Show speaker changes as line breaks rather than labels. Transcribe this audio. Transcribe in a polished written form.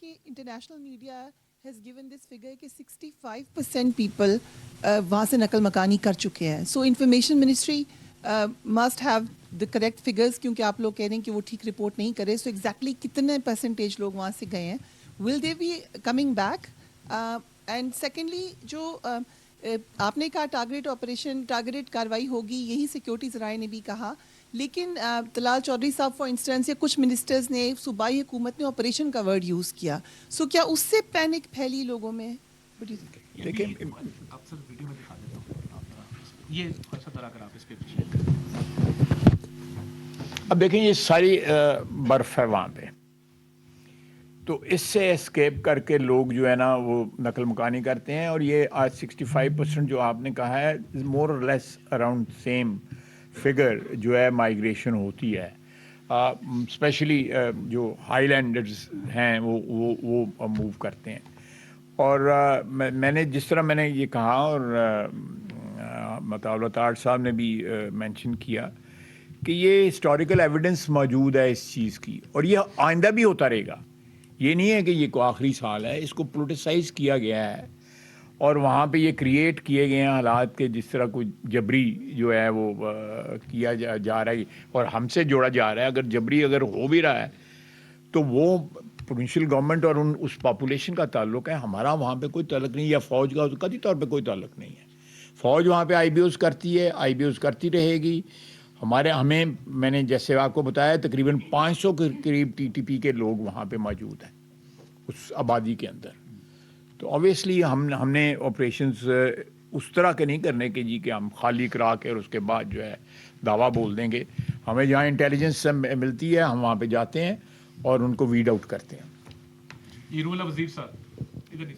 کہ international media has given this figure کہ 65% people وہاں سے نقل مکانی کر چکے ہیں. So information ministry must have the correct figures کیونکہ آپ لوگ کہہ رہے ہیں کہ وہ ٹھیک رپورٹ نہیں کرے. So exactly کتنے percentage لوگ وہاں سے گئے ہیں, will they be coming back? And secondly جو آپ نے کہا ٹارگیٹ آپریشن, ٹارگیٹ کاروائی ہوگی, یہی سیکیورٹی ذرائع نے بھی کہا, لیکن طلال چودھری صاحب فار انسٹنس یا کچھ منسٹرز نے, صوبائی حکومت نے آپریشن کا ورڈ یوز کیا. سو کیا اس سے پینک پھیلی لوگوں میں؟
دیکھیں اکثر ویڈیو میں دکھا دیتا ہوں, یہ تھوڑا سا طرح کر آپ اس پہ پیچھے.
اب دیکھیں یہ ساری برف ہے وہاں پہ, تو اس سے اسکیپ کر کے لوگ جو ہے نا وہ نقل مکانی کرتے ہیں. اور یہ آج 65% جو آپ نے کہا ہے مور اور لیس اراؤنڈ سیم فگر جو ہے مائیگریشن ہوتی ہے. اسپیشلی جو ہائی لینڈرز ہیں وہ موو کرتے ہیں. اور میں نے جس طرح میں نے یہ کہا, اور مطالعہ تاج صاحب نے بھی مینشن کیا کہ یہ ہسٹوریکل ایویڈنس موجود ہے اس چیز کی, اور یہ آئندہ بھی ہوتا رہے گا. یہ نہیں ہے کہ یہ کوئی آخری سال ہے, اس کو پولیٹیسائز کیا گیا ہے اور وہاں پہ یہ کریٹ کیے گئے ہیں حالات کے جس طرح کوئی جبری جو ہے وہ کیا جا رہا ہے اور ہم سے جوڑا جا رہا ہے. اگر جبری اگر ہو بھی رہا ہے تو وہ پروونشل گورنمنٹ اور اس پاپولیشن کا تعلق ہے, ہمارا وہاں پہ کوئی تعلق نہیں, یا فوج کا قطعی طور پہ کوئی تعلق نہیں ہے. فوج وہاں پہ آئی بی اوز کرتی ہے, آئی بی اوز کرتی رہے گی. ہمیں میں نے جیسے آپ کو بتایا تقریباً 500 کے قریب ٹی ٹی پی کے لوگ وہاں پہ موجود ہیں اس آبادی کے اندر. تو اوبیسلی ہم نے آپریشنز اس طرح کے نہیں کرنے کے جی کہ ہم خالی کرا کے اور اس کے بعد جو ہے دعویٰ بول دیں گے. ہمیں جہاں انٹیلیجنس ملتی ہے ہم وہاں پہ جاتے ہیں اور ان کو ویڈ آؤٹ کرتے ہیں.
یہ رول وزیر صاحب ادھر نہیں.